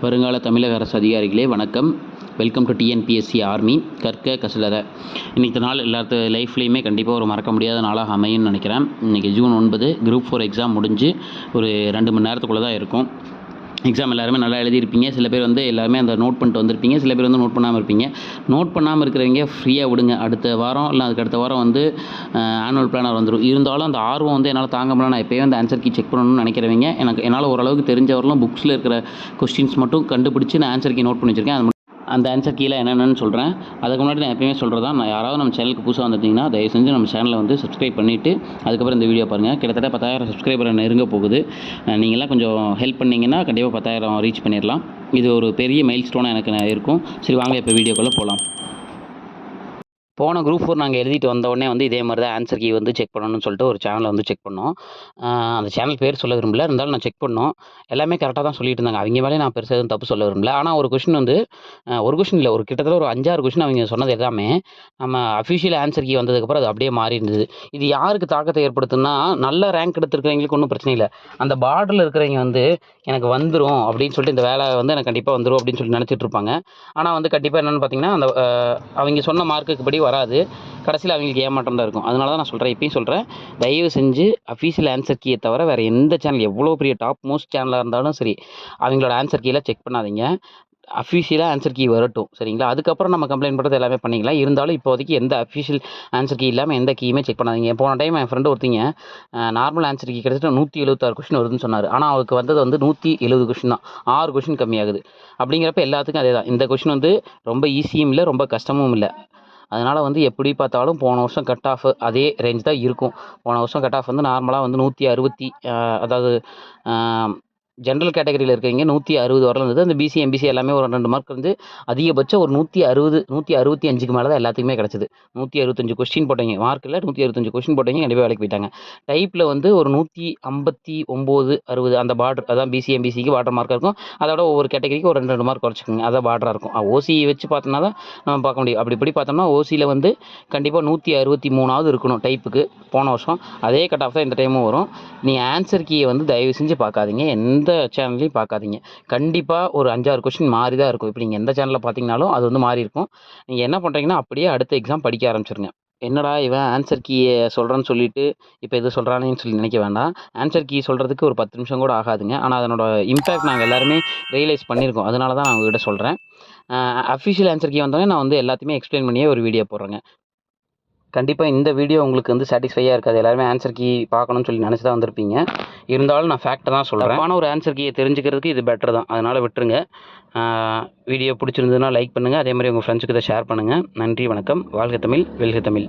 வருங்கால தமிழக அரசு அதிகாரிகளே வணக்கம். Welcome to TNPSC army. கற்க கசடற. இன்றைக்கி நாள் எல்லாத்து லைஃப்லேயுமே கண்டிப்பாக ஒரு மறக்க முடியாத நாளாக அமையும்னு நினைக்கிறேன். இன்றைக்கி ஜூன் 9 குரூப் 4 எக்ஸாம் முடிஞ்சு ஒரு 2 மணி நேரத்துக்குள்ளே தான் இருக்கும். எக்ஸாம் எல்லாருமே நல்லா எழுதியிருப்பீங்க. சில பேர் எல்லாருமே அந்த நோட் பண்ணிட்டு வந்திருப்பீங்க. சில பேர் நோட் பண்ணாமல் இருப்பீங்க. நோட் பண்ணாமல் இருக்கிறவங்க ஃப்ரீயாக விடுங்க. அடுத்த வாரம் இல்லை அதுக்கு அடுத்த வாரம் ஆனுவல் பிளானர் வந்துடும். இருந்தாலும் அந்த ஆர்வம் என்னால் தாங்க முடியல. நான் எப்போயும் அந்த ஆன்சர் கீ செக் பண்ணணும்னு நினைக்கிறவங்க, என்னால் ஓரளவுக்கு தெரிஞ்சவரெலாம் புக்ஸில் இருக்கிற கொஸ்டின்ஸ் மட்டும் கண்டுபிடிச்சி நான் ஆன்சர் கீ நோட் பண்ணி வச்சுருக்கேன். அந்த ஆன்சர் கீழே என்னென்னு சொல்கிறேன். அதுக்கு முன்னாடி நான் எப்பயுமே சொல்கிறதா, நான் யாராவது நம்ம சேனலுக்கு புதுசாக வந்துட்டிங்கன்னா தயவு செஞ்சு நம்ம சேனலை சப்ஸ்கிரைப் பண்ணிவிட்டு அதுக்கப்புறம் இந்த வீடியோ பாருங்கள். கிட்டத்தட்ட 10,000 சப்ஸ்கிரைபரை நெருங்க போகுது. நீங்கள்லாம் கொஞ்சம் ஹெல்ப் பண்ணிங்கன்னா கண்டிப்பாக 10,000 ரீச் பண்ணிடலாம். இது ஒரு பெரிய மைல் ஸ்டோனாக எனக்கு இருக்கும். சரி வாங்க இப்போ வீடியோக்குள்ளே போகலாம். போன குரூப் 4 நாங்கள் எழுதிட்டு வந்தோடனே இதே மாதிரி தான் ஆன்சர் கீ செக் பண்ணணும்னு சொல்லிட்டு ஒரு சேனலை செக் பண்ணோம். அந்த சேனல் பேர் சொல்ல விரும்பல, இருந்தாலும் நான் செக் பண்ணோம். எல்லாமே கரெக்டாக தான் சொல்லிட்டு இருந்தாங்க. அவங்க மேலே நான் பெருசாக எதுவும் தப்பு சொல்ல விரும்பல. ஆனால் ஒரு கொஷின் ஒரு கொஷின் இல்லை, ஒரு கிட்டத்தட்ட ஒரு 5-6 கொஷின் அவங்க சொன்னது எல்லாமே நம்ம அஃபிஷியல் ஆன்சர் கீ வந்ததுக்கப்புறம் அது அப்படியே மாறி இருந்தது. இது யாருக்கு தாக்கத்தை ஏற்படுத்துன்னா, நல்ல ரேங்க் எடுத்துருக்கிறவங்களுக்கு ஒன்றும் பிரச்சனை இல்லை. அந்த பார்டரில் இருக்கிறவங்க எனக்கு வந்துடும் அப்படின்னு சொல்லிட்டு, இந்த வேலை எனக்கு கண்டிப்பாக வந்துடும் அப்படின்னு சொல்லி நினச்சிட்டு இருப்பாங்க. ஆனால் கண்டிப்பாக என்னென்னு பார்த்தீங்கன்னா, அந்த அவங்க சொன்ன மார்க்குக்கு படி வராது. கடைசியில் அவங்களுக்கு ஏமாற்றம் தான் இருக்கும். அதனால தான் நான் சொல்கிறேன், இப்பயும் சொல்கிறேன், தயவு செஞ்சு அஃபீஷியல் ஆன்சர் கீயை தவிர வேறு எந்த சேனல், எவ்வளோ பெரிய டாப் மோஸ்ட் சேனலாக இருந்தாலும் சரி, அவங்களோட ஆன்சர் கீழே செக் பண்ணாதீங்க. அஃபீஷியலாக ஆன்சர் கீ வரட்டும், சரிங்களா? அதுக்கப்புறம் நம்ம கம்ப்ளைண்ட் பண்ணுறது எல்லாமே பண்ணிக்கலாம். இருந்தாலும் இப்போதைக்கு எந்த அஃபீஷியல் ஆன்சர் கீ இல்லாமல் எந்த கீயுமே செக் பண்ணாதீங்க. போன டைம் என் ஃப்ரெண்டு ஒருத்திங்க நார்மல் ஆன்சர் கீ கிட்டத்தட்ட 176 கொஷின் வருதுன்னு சொன்னார். ஆனால் அவருக்கு வந்தது 170 கொஷின் தான். 6 கொஷின் கம்மியாகுது. அப்படிங்கிறப்ப எல்லாத்துக்கும் அதே தான். இந்த கொஷின் ரொம்ப ஈஸியும் இல்லை, ரொம்ப கஷ்டமும் இல்லை. அதனால் எப்படி பார்த்தாலும் போன வருஷம் கட் ஆஃப் அதே ரேஞ்ச் தான் இருக்கும். போன வருஷம் கட் ஆஃப் நார்மலாக 160, அதாவது ஜென்ரல் கேட்டகரியில் இருக்கிறவங்க 160 வரல இருந்தது. அந்த பிசி எம்பிசி எல்லாமே ஒரு 2 மார்க் அதிகபட்சம் ஒரு 160 165க்கு மேலே தான் எல்லாத்துக்குமே கிடச்சிது. 165 கொஸ்டின் போட்டவங்க, மார்க்கில் 165 கொஸ்டின் போட்டவங்க கண்டிப்பாக வேலைக்கு போயிட்டாங்க. டைப்பில் ஒரு 159 60 அந்த பார்டர், அதான் பிசி எம்பிசிக்கு பார்டர் மார்க்காக இருக்கும். அதோட ஒவ்வொரு கேட்டகரிக்கு ஒரு 2 மார்க் குறைச்சிக்கோங்க, அதான் பார்டராக இருக்கும். ஓசி வச்சு பார்த்தோம்னா தான் நம்ம பார்க்க முடியும். அப்படி பார்த்தோம்னா ஓசியில் கண்டிப்பாக 163ஆவது இருக்கணும் டைப்புக்கு. போன வருஷம் அதே கட் ஆஃப் தான் இந்த டைமும் வரும். நீங்கள் ஆன்சர் கீயை தயவு செஞ்சு பார்க்காதீங்க, எந்த சேனல்லையும் பார்க்காதீங்க. கண்டிப்பாக ஒரு 5-6 கொஸ்டின் மாறி தான் இருக்கும். இப்போ நீங்கள் எந்த சேனலில் பார்த்தீங்கனாலும் அது மாறி இருக்கும். நீங்கள் என்ன பண்ணுறீங்கன்னா, அப்படியே அடுத்த எக்ஸாம் படிக்க ஆரம்பிச்சிருங்க. என்னடா இவன் ஆன்சர் கீயை சொல்கிறேன்னு சொல்லிட்டு இப்போ எது சொல்கிறானேன்னு சொல்லி நினைக்க வேண்டாம். ஆன்சர் கீ சொல்கிறதுக்கு ஒரு 10 நிமிஷம் கூட ஆகாதுங்க. ஆனால் அதனோட இம்பேக்ட் நாங்கள் எல்லாருமே ரியலைஸ் பண்ணியிருக்கோம். அதனால தான் நான் உங்ககிட்ட சொல்கிறேன். அஃபிஷியல் ஆன்சர் கீ வந்தோடனே நான் எல்லாத்தையுமே எக்ஸ்பிளைன் பண்ணியே ஒரு வீடியோ போடுறேங்க. கண்டிப்பாக இந்த வீடியோ உங்களுக்கு சாட்டிஸ்ஃபையாக இருக்காது. எல்லாருமே ஆன்சர் கீ பார்க்கணும்னு சொல்லி நினச்சி தான் வந்திருப்பீங்க. இருந்தாலும் நான் ஃபேக்ட்டை தான் சொல்கிறேன். ஆனால் ஒரு ஆன்சர் கீயை தெரிஞ்சுக்கிறதுக்கு இது பெட்டர் தான். அதனால் விட்டுருங்க. வீடியோ பிடிச்சிருந்ததுன்னா லைக் பண்ணுங்கள். அதே மாதிரி உங்கள் ஃப்ரெண்ட்ஸுக்கு இதை ஷேர் பண்ணுங்கள். நன்றி, வணக்கம். வாழ்க தமிழ், வெல்க தமிழ்.